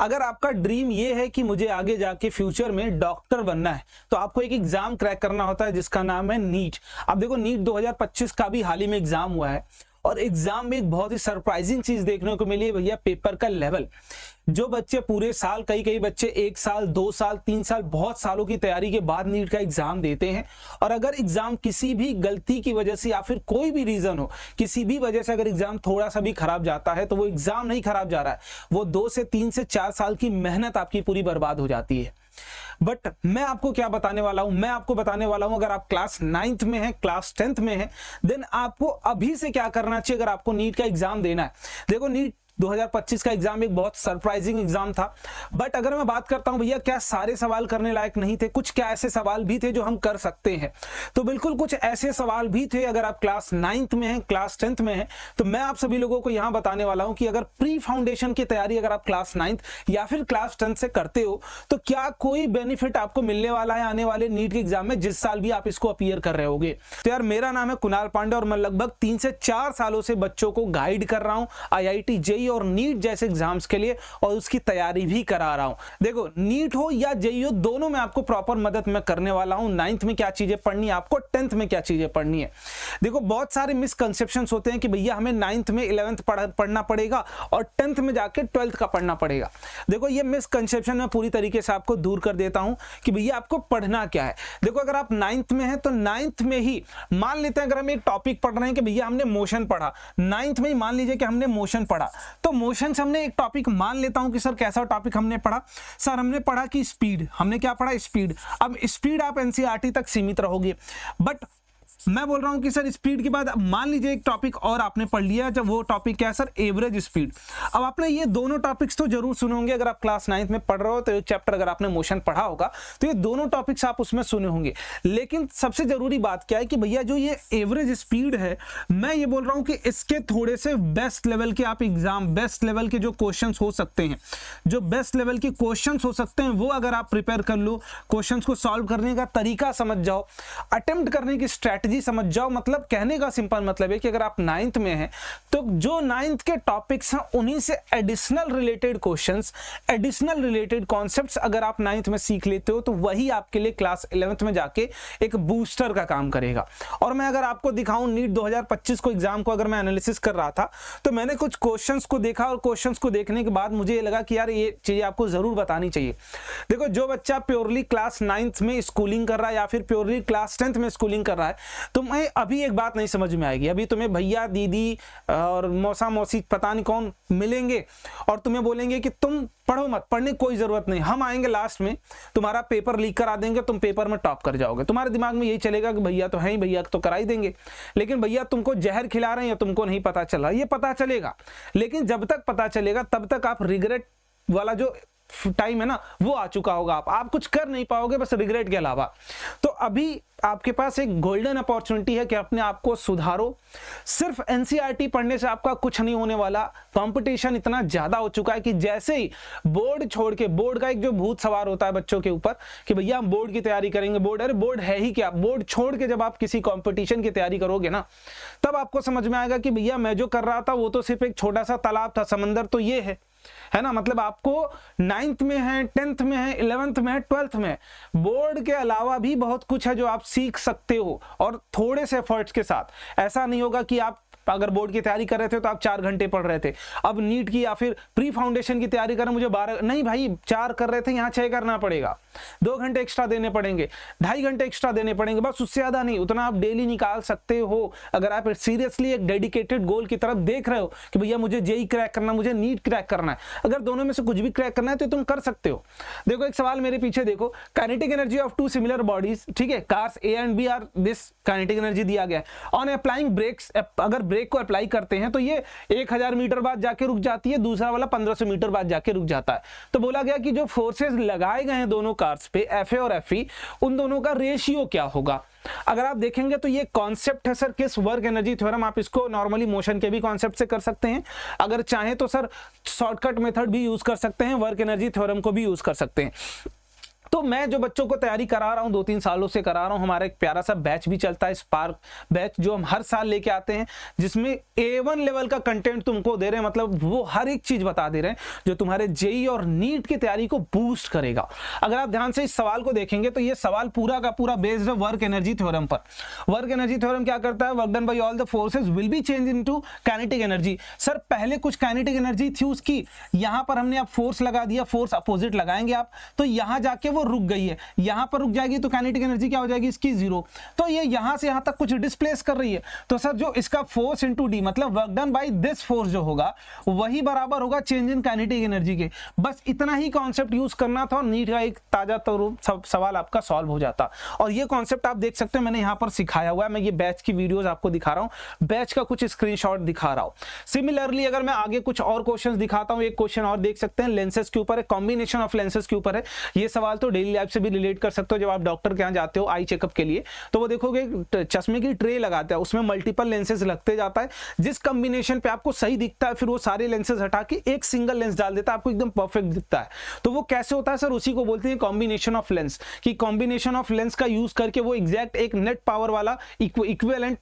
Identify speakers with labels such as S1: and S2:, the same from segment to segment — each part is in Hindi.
S1: अगर आपका ड्रीम ये है कि मुझे आगे जाके फ्यूचर में डॉक्टर बनना है तो आपको एक एग्जाम क्रैक करना होता है जिसका नाम है नीट। अब देखो नीट 2025 का भी हाल ही में एग्जाम हुआ है और एग्जाम में एक बहुत ही सरप्राइजिंग चीज देखने को मिली है भैया, पेपर का लेवल। जो बच्चे पूरे साल, कई बच्चे 1 साल 2 साल 3 साल बहुत सालों की तैयारी के बाद नीट का एग्जाम देते हैं, और अगर एग्जाम किसी भी गलती की वजह से या फिर कोई भी रीजन हो, किसी भी वजह से अगर एग्जाम थोड़ा सा भी खराब जाता है तो वो एग्जाम नहीं खराब जा रहा है, वो 2 से 3 से 4 साल की मेहनत आपकी पूरी बर्बाद हो जाती है। बट मैं आपको क्या बताने वाला हूं, मैं आपको बताने वाला हूं अगर आप क्लास 9th में है, क्लास 10th में है, देन आपको अभी से क्या करना चाहिए अगर आपको नीट का एग्जाम देना है। देखो नीट 2025 का एग्जाम एक बहुत सरप्राइजिंग एग्जाम था, बट अगर मैं बात करता हूं भैया क्या सारे सवाल करने लायक नहीं थे, कुछ क्या ऐसे सवाल भी थे जो हम कर सकते हैं, तो बिल्कुल कुछ ऐसे सवाल भी थे। अगर आप क्लास 9th में हैं, क्लास 10th में हैं, तो मैं आप सभी लोगों को यहां बताने वाला हूं कि अगर प्री फाउंडेशन की तैयारी अगर आप क्लास 9th या फिर क्लास 10th से करते हो तो क्या कोई बेनिफिट आपको मिलने वाला है आने वाले नीट के एग्जाम में, जिस साल भी आप इसको अपीयर कर रहे होगे। तो यार मेरा नाम है कुणाल पांडे और मैं लगभग 3 से 4 सालों से बच्चों को गाइड कर रहा हूं IIT JEE और नीट जैसे एग्जाम्स के लिए, और उसकी तैयारी भी करा रहा हूं। देखो नीट हो या JEE हो, दोनों में आपको प्रॉपर मदद मैं करने वाला हूं। 9th में क्या चीजें पढ़नी है आपको, 10th में क्या चीजें पढ़नी है। देखो बहुत सारे मिसकंसेप्शंस होते हैं कि भैया हमें 9th में 11th पढ़ना पड़ेगा और 10th में जाके 12th का पढ़ना पड़ेगा। देखो ये मिसकंसेप्शन मैं पूरी तरीके से आपको दूर कर देता हूं कि भैया आपको पढ़ना क्या है। देखो अगर आप 9th में हैं तो 9th में ही मान लेते हैं अगर हम एक टॉपिक पढ़ रहे हैं कि भैया हमने मोशन पढ़ा, 9th में ही मान लीजिए कि हमने मोशन पढ़ा, तो मोशन से हमने एक टॉपिक मान लेता हूं कि सर कैसा टॉपिक हमने पढ़ा, सर हमने पढ़ा कि स्पीड, हमने क्या पढ़ा, स्पीड। अब स्पीड आप NCERT तक सीमित रहोगे, बट मैं बोल रहा हूं कि सर स्पीड के बाद मान लीजिए एक टॉपिक और आपने पढ़ लिया, जब वो टॉपिक क्या है सर, एवरेज स्पीड। अब आपने ये दोनों टॉपिक्स तो जरूर सुने होंगे, अगर आप क्लास 9th में पढ़ रहे हो तो ये चैप्टर अगर आपने मोशन पढ़ा होगा तो ये दोनों टॉपिक्स आप उसमें सुने होंगे। लेकिन सबसे जरूरी बात क्या है कि भैया जो ये एवरेज स्पीड है, मैं ये बोल रहा हूं कि इसके थोड़े से बेस्ट लेवल के आप एग्जाम, बेस्ट लेवल के जो क्वेश्चन हो सकते हैं, जो बेस्ट लेवल के क्वेश्चन हो सकते हैं वो अगर आप प्रिपेयर कर लो, क्वेश्चन को सॉल्व करने का तरीका समझ जाओ, अटेम्प्ट करने की स्ट्रैटेजी समझ जाओ। मतलब कहने का सिंपल मतलब है कि अगर आप 9th में हैं तो जो 9th के टॉपिक्स हैं उन्हीं से additional related questions, additional related concepts अगर आप 9th में सीख लेते हो तो वही आपके लिए क्लास 11th में जाके एक बूस्टर का काम करेगा। और मैं अगर आपको दिखाऊं नीट 2025 को एग्जाम को अगर मैं एनालिसिस कर रहा था तो मैंने कुछ क्वेश्चंस को देखा और क्वेश्चंस को देखने के बाद मुझे ये लगा कि यार ये चीजें आपको जरूर बतानी चाहिए। देखो जो बच्चा प्योरली क्लास 9th में स्कूलिंग कर रहा है या फिर प्योरली क्लास 10th में स्कूलिंग कर रहा है, तुम्हें अभी एक बात नहीं समझ में आएगी। अभी तुम्हें भैया दीदी और मौसा मौसी पता नहीं कौन मिलेंगे और तुम्हें बोलेंगे कि तुम पढ़ो मत, पढ़ने की कोई जरूरत नहीं, हम आएंगे लास्ट में तुम्हारा पेपर लीक करा देंगे, तुम पेपर में टॉप कर जाओगे। तुम्हारे दिमाग में यही चलेगा कि भैया तो है ही, भैया तो करा ही देंगे। लेकिन भैया तुमको जहर खिला रहे हैं या तुमको नहीं पता चला, ये पता चलेगा। लेकिन जब तक पता चलेगा तब तक आप रिग्रेट वाला जो टाइम है ना वो आ चुका होगा, आप कुछ कर नहीं पाओगे बस रिग्रेट के अलावा। तो अभी आपके पास एक गोल्डन अपॉर्चुनिटी है कि अपने आप को सुधारो। सिर्फ NCERT पढ़ने से आपका कुछ नहीं होने वाला, कंपटीशन इतना ज्यादा हो चुका है कि जैसे ही बोर्ड छोड़ के, बोर्ड का एक जो भूत सवार होता है बच्चों के ऊपर कि भैया हम बोर्ड की तैयारी करेंगे, बोर्ड, अरे बोर्ड है ही क्या। बोर्ड छोड़ के जब आप किसी कंपटीशन की तैयारी करोगे ना तब आपको समझ में आएगा कि भैया मैं जो कर रहा था वो तो सिर्फ एक छोटा सा तालाब था, समंदर तो ये है ना। मतलब आपको 9th में है, 10th में है, 11th में है, 12th में है, बोर्ड के अलावा भी बहुत कुछ है जो आप सीख सकते हो और थोड़े से एफर्ट्स के साथ। ऐसा नहीं होगा कि आप अगर बोर्ड की तैयारी कर रहे थे तो आप 4 घंटे पढ़ रहे थे, अब नीट की या फिर प्री फाउंडेशन की तैयारी कर रहे मुझे 12, नहीं भाई 4 कर रहे थे यहाँ 6 करना पड़ेगा, 2 घंटे एक्स्ट्रा देने पड़ेंगे, 2.5 घंटे एक्स्ट्रा देने पड़ेंगे, बस उससे ज्यादा नहीं। उतना आप डेली निकाल सकते हो अगर आप सीरियसली एक डेडिकेटेड गोल की तरफ देख रहे हो कि भैया मुझे JEE क्रैक करना, मुझे नीट क्रैक करना है। अगर दोनों में से कुछ भी क्रैक करना है तो तुम कर सकते हो। देखो एक सवाल मेरे पीछे देखो, kinetic energy of 2 similar bodies, ठीक है, cars A and B are this kinetic energy दिया गया है। ऑन अप्लाइंग ब्रेक्स, अगर ब्रेक को अप्लाई करते हैं तो ये 1000 मीटर बाद जाके रुक जाती है, दूसरा वाला 1500 मीटर बाद जाके रुक जाता है। तो बोला गया कि जो फोर्सेस लगाए गए हैं दोनों कार्स पे, FA और FE, उन दोनों का रेशियो क्या होगा। अगर आप देखेंगे तो ये कॉन्सेप्ट है सर किस, वर्क एनर्जी थ्योरम। आप इसको नॉर्मली मोशन के भी कॉन्सेप्ट से कर सकते हैं, अगर चाहें तो सर शॉर्टकट मेथड भी यूज कर सकते हैं, वर्क एनर्जी थ्योरम को भी यूज कर सकते हैं। तो मैं जो बच्चों को तैयारी करा रहा हूँ 2-3 सालों से करा रहा हूँ, हमारा एक प्यारा सा बैच भी चलता है, स्पार्क बैच, जो हम हर साल लेके आते हैं, जिसमें A1 लेवल का कंटेंट तुमको दे रहे हैं, मतलब वो हर एक चीज बता दे रहे हैं जो तुम्हारे जेई और नीट की तैयारी को बूस्ट करेगा। अगर आप ध्यान से इस सवाल को देखेंगे तो ये सवाल पूरा का पूरा बेस्ड है वर्क एनर्जी थ्योरम पर। वर्क एनर्जी थ्योरम क्या करता है? Work done by all the forces will be change into kinetic energy. Sir पहले कुछ काइनेटिक एनर्जी थी उसकी, यहां पर हमने अब फोर्स लगा दिया, फोर्स अपोजिट लगाएंगे आप, तो यहां जाके वो रुक गई है, यहां पर रुक जाएगी तो काइनेटिक एनर्जी क्या हो जाएगी इसकी? 0। तो ये यहां से यहां तक कुछ डिस्प्लेस कर रही है, तो सर जो इसका फोर्स इनटू डी, मतलब work done by this force जो होगा वही बराबर होगा चेंज इन काइनेटिक एनर्जी के। बस इतना ही कॉन्सेप्ट यूज करना था और नीट का एक ताजा सवाल आपका सॉल्व हो जाता। और ये कॉन्सेप्ट आप देख सकते हो मैंने यहां पर सिखाया हुआ है, मैं ये बैच की वीडियोस आपको दिखा रहा हूं, बैच का कुछ स्क्रीनशॉट दिखा रहा हूं। सिमिलरली अगर मैं आगे कुछ और क्वेश्चंस दिखाता हूं, एक क्वेश्चन और देख सकते हैं, लेंसेज के ऊपर है, कॉम्बिनेशन ऑफ लेंसेज के ऊपर है। ये सवाल तो डेली लाइफ से भी रिलेट कर सकते हो। जब आप डॉक्टर के यहाँ जाते हो आई चेकअप के लिए, तो वो देखोगे चश्मे की ट्रे लगाते हैं, उसमें मल्टीपल लेंसेज लगते जाता है, जिस कॉम्बिनेशन पे आपको सही दिखता है फिर वो सारे लेंसेज हटा के एक सिंगल लेंस डाल देता है, आपको एकदम परफेक्ट दिखता है। तो वो कैसे होता है सर? उसी को बोलते हैं कॉम्बिनेशन ऑफ लेंस, कि कॉम्बिनेशन ऑफ लेंस का यूज करके वो एग्जैक्ट एक नेट पावर वाला इक्विवेलेंट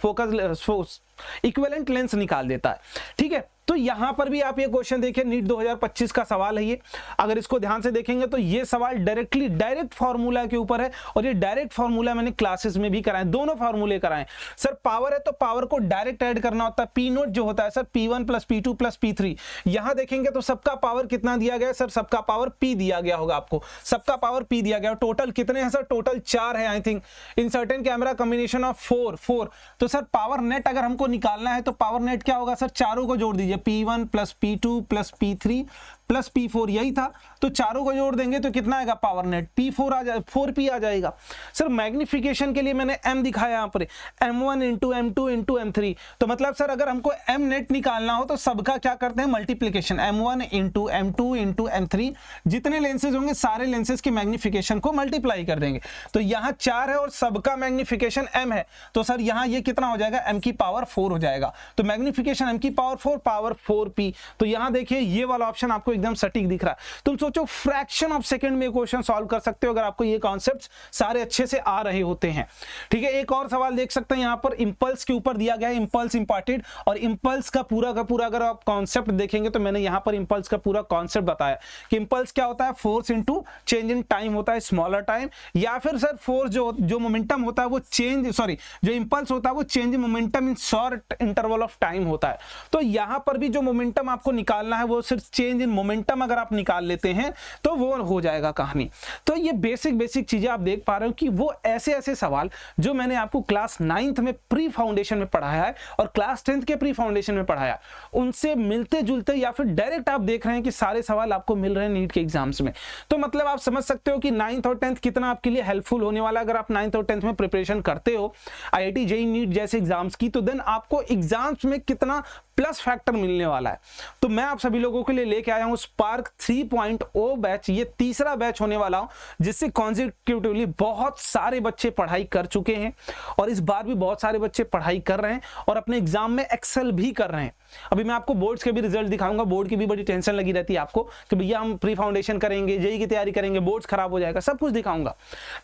S1: फोकस इक्विवेलेंट लेंस निकाल देता है। ठीक है, तो यहां पर भी आप ये क्वेश्चन देखिए, नीट 2025 का सवाल है ये। अगर इसको ध्यान से देखेंगे तो ये सवाल डायरेक्ट फार्मूला के ऊपर है, और ये डायरेक्ट फार्मूला मैंने क्लासेस में भी कराए, दोनों फार्मूले कराए। सर पावर है तो पावर को डायरेक्ट ऐड करना होता है, पी नोट जो होता है sir P1 plus P2 plus P3। यहां देखेंगे तो सबका पावर कितना दिया गया है सर? सबका पावर P दिया गया होगा आपको, सबका पावर P दिया गया। टोटल कितने हैं सर? टोटल 4 है I think. In certain camera combination of 4। तो सर पावर नेट अगर हमको निकालना है तो पावर नेट क्या होगा सर? चारों को जोड़ दीजिए, P1 plus P2 plus P3 plus P4, यही था। तो चारों को जोड़ देंगे तो कितना आएगा पावर नेट? P4 आ जाए, 4P आ जाएगा। सर मैग्निफिकेशन के लिए मैंने M दिखाया यहाँ पर, M1 into M2 into M3। तो मतलब सर अगर हमको M नेट निकालना हो तो सबका क्या करते हैं? Multiplication, M1 into M2 into M3, जितने लेंसेज होंगे सारे लेंसेज के मैग्निफिकेशन को मल्टीप्लाई कर देंगे। तो यहाँ 4 है और सबका मैग्निफिकेशन M है, तो सर यहाँ ये कितना हो जाएगा? M की पावर 4 हो जाएगा। तो मैग्निफिकेशन M की पावर 4P। तो यहाँ देखिए ये वाला ऑप्शन आपको एकदम सटीक दिख रहा है। तुम सोचो फ्रैक्शन ऑफ सेकंड में क्वेश्चन सॉल्व कर सकते हो अगर आपको ये कॉन्सेप्ट्स सारे अच्छे से आ रहे होते हैं। ठीक है, एक और सवाल देख सकते हैं यहाँ पर, इंपल्स के ऊपर दिया गया है, इंपल्स इंपॉर्टेंट, और इंपल्स का पूरा अगर आप कॉन्सेप्ट देखेंगे तो मैंने यहाँ पर इंपल्स का पूरा कॉन्सेप्ट बताया कि इंपल्स क्या होता है? Force into change in time होता है, स्मॉलर टाइम, या फिर सर फोर्स जो मोमेंटम होता है वो जो इंपल्स होता है वो change in momentum in short interval of time होता है। तो यहाँ पर भी जो मोमेंटम आपको निकालना है वो सिर्फ चेंज इन मोमेंटम अगर आप निकाल लेते हैं तो वो हो जाएगा कहानी। तो ये बेसिक चीजें आप देख पा रहे हो कि वो ऐसे सवाल जो मैंने आपको क्लास 9th में प्री फाउंडेशन में पढ़ाया है और क्लास 10th के प्री फाउंडेशन में पढ़ाया, उनसे मिलते जुलते या फिर डायरेक्ट आप देख रहे हैं कि सारे सवाल आपको मिल रहे हैं नीट के एग्जाम्स में। तो मतलब आप समझ सकते हो कि 9th और 10th कितना आपके लिए हेल्पफुल होने वाला है। अगर आप 9th और 10th में प्रिपरेशन करते हो IIT JEE नीट जैसे एग्जाम्स की, तो देन आपको एग्जाम्स में कितना प्लस फैक्टर मिलने वाला है। तो मैं आप सभी लोगों के लिए लेके आया हूं स्पार्क 3.0 बैच, ये तीसरा बैच होने वाला हूं, जिससे कॉन्जिक्यूटिवली बहुत सारे बच्चे पढ़ाई कर चुके हैं और इस बार भी बहुत सारे बच्चे पढ़ाई कर रहे हैं और अपने एग्जाम में एक्सेल भी कर रहे हैं। अभी मैं आपको बोर्ड्स के भी रिजल्ट दिखाऊंगा, बोर्ड की भी बड़ी टेंशन लगी रहती है आपको कि भैया हम प्री फाउंडेशन करेंगे, जेई की तैयारी करेंगे, बोर्ड्स खराब हो जाएगा, सब कुछ दिखाऊंगा।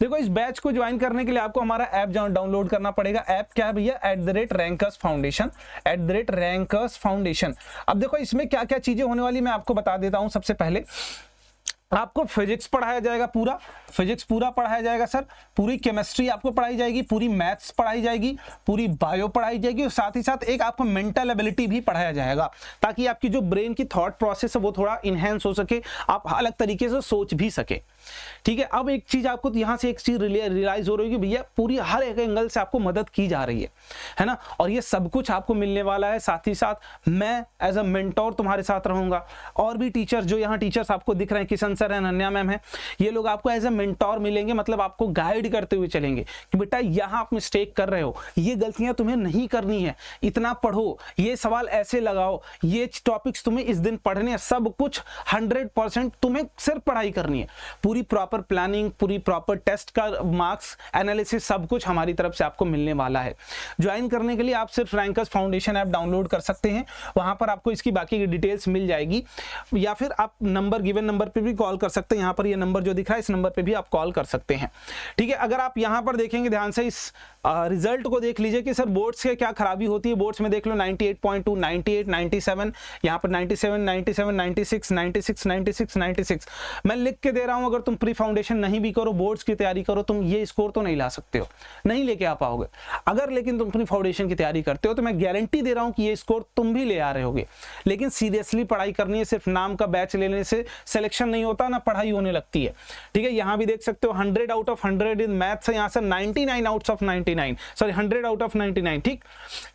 S1: देखो इस बैच को ज्वाइन करने के लिए आपको हमारा ऐप डाउनलोड करना पड़ेगा। ऐप क्या है भैया? @Rankers foundation, @rankers foundation. अब देखो इसमें क्या क्या चीजें होने वाली मैं आपको बता देता हूं। सबसे पहले आपको फिजिक्स पढ़ाया जाएगा, पूरा फिजिक्स पूरा पढ़ाया जाएगा सर, पूरी केमिस्ट्री आपको पढ़ाई जाएगी, पूरी मैथ्स पढ़ाई जाएगी, पूरी बायो पढ़ाई जाएगी और साथ ही साथ एक आपको मेंटल एबिलिटी भी पढ़ाया जाएगा ताकि आपकी जो ब्रेन की थॉट प्रोसेस है वो थोड़ा इनहेंस हो सके, आप अलग तरीके से सोच भी सके। ठीक है, अब एक चीज आपको यहाँ से एक चीज रियलाइज हो रही है कि भैया पूरी हर एक एंगल से आपको मदद की जा रही है ना, और ये सब कुछ आपको मिलने वाला है। साथ ही साथ मैं एज अ मेंटोर तुम्हारे साथ रहूंगा, और भी टीचर्स जो यहाँ टीचर्स आपको दिख रहे हैं, किशन सर है, अनन्या मैम है, ये लोग आपको एज अ मेंटोर मिलेंगे, मतलब आपको गाइड करते हुए चलेंगे कि बेटा यहाँ आप मिस्टेक कर रहे हो, ये गलतियां तुम्हें नहीं करनी है, इतना पढ़ो, ये सवाल ऐसे लगाओ, ये टॉपिक्स तुम्हें इस दिन पढ़ने हैं, सब कुछ 100% तुम्हें सिर्फ पढ़ाई करनी है। पूरी प्रॉपर प्लानिंग, पूरी प्रॉपर टेस्ट का मार्क्स एनालिसिस सब कुछ हमारी तरफ से आपको मिलने वाला है। ज्वाइन करने के लिए आप सिर्फ रैंकर्स फाउंडेशन ऐप डाउनलोड कर सकते हैं, वहां पर आपको इसकी बाकी की डिटेल्स मिल जाएगी, या फिर आप गिवन नंबर पे भी कॉल कर सकते हैं। यहाँ पर ये नंबर जो दिख रहा है इस नंबर पे भी आप कॉल कर सकते हैं। ठीक है, अगर आप यहाँ पर देखेंगे ध्यान से इस रिजल्ट को देख लीजिए कि सर बोर्ड्स के क्या खराबी होती है। बोर्ड्स में देख लो 98.2, 98, 97, यहाँ पर 97, 97, 96, 96, 96, 96। मैं लिख के दे रहा हूँ, अगर तुम प्री फाउंडेशन नहीं भी करो, बोर्ड्स की तैयारी करो, तुम ये स्कोर तो नहीं ला सकते हो, नहीं लेके आ पाओगे। अगर लेकिन तुम प्री फाउंडेशन की तैयारी करते हो तो मैं गारंटी दे रहा हूँ कि ये स्कोर तुम भी ले आ रहे होगे। लेकिन सीरियसली पढ़ाई करनी है, सिर्फ नाम का बैच लेने से सिलेक्शन नहीं होता ना, पढ़ाई होने लगती है। ठीक है, यहाँ भी देख सकते हो 100 आउट ऑफ 100 इन मैथ्स, यहाँ से 99 out of 99, sorry 100 out of 99। ठीक,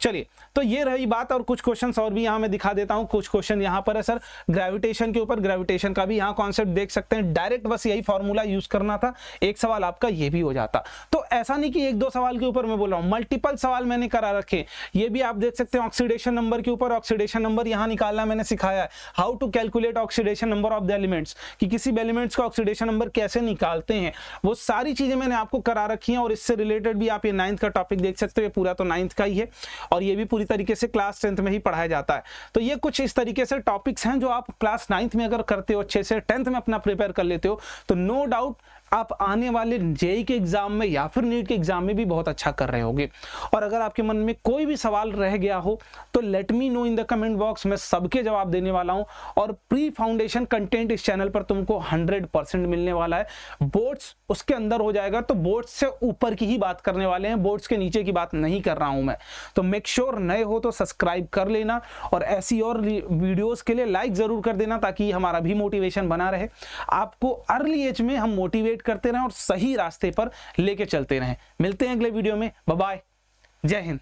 S1: चलिए तो ये रही बात। और कुछ क्वेश्चंस और भी यहाँ मैं दिखा देता हूँ। कुछ क्वेश्चन यहाँ पर है सर ग्रेविटेशन के ऊपर, ग्रेविटेशन का भी यहाँ कॉन्सेप्ट देख सकते हैं। डायरेक्ट बस यही फॉर्मूला यूज करना था, एक सवाल आपका ये भी हो जाता। तो ऐसा नहीं कि एक दो सवाल के ऊपर मैं बोल रहा हूँ, मल्टीपल सवाल मैंने करा रखे। ये भी आप देख सकते हैं ऑक्सीडेशन नंबर के ऊपर, ऑक्सीडेशन नंबर यहाँ निकालना मैंने सिखाया है, how to calculate oxidation number of the elements, कि किसी भी एलिमेंट्स का ऑक्सीडेशन नंबर कैसे निकालते हैं, वो सारी चीजें मैंने आपको करा रखी हैं। और इससे रिलेटेड भी आप ये 9th का टॉपिक देख सकते हो, ये पूरा तो 9th का ही है और ये भी पूरी तरीके से क्लास 10th में ही पढ़ाया जाता है। तो ये कुछ इस तरीके से टॉपिक्स हैं जो आप क्लास 9th में अगर करते हो, अच्छे से 10th में अपना प्रिपेयर कर लेते हो, तो नो डाउट आप आने वाले जेईई के एग्जाम में या फिर नीट के एग्जाम में भी बहुत अच्छा कर रहे होगे। और अगर आपके मन में कोई भी सवाल रह गया हो तो let me know in the comment box, मैं सबके जवाब देने वाला हूं। और प्री फाउंडेशन कंटेंट इस चैनल पर तुमको 100% मिलने वाला है। बोर्ड्स उसके अंदर हो जाएगा, तो बोर्ड्स से ऊपर की ही बात करने वाले हैं, बोर्ड्स के नीचे की बात नहीं कर रहा हूं मैं। तो मेक श्योर नए हो तो सब्सक्राइब कर लेना, और ऐसी और वीडियोस के लिए लाइक जरूर कर देना, ताकि हमारा भी मोटिवेशन बना रहे, आपको अर्ली एज में हम मोटिवेट करते रहें और सही रास्ते पर लेके चलते रहें। मिलते हैं अगले वीडियो में, बाय बाय, जय हिंद।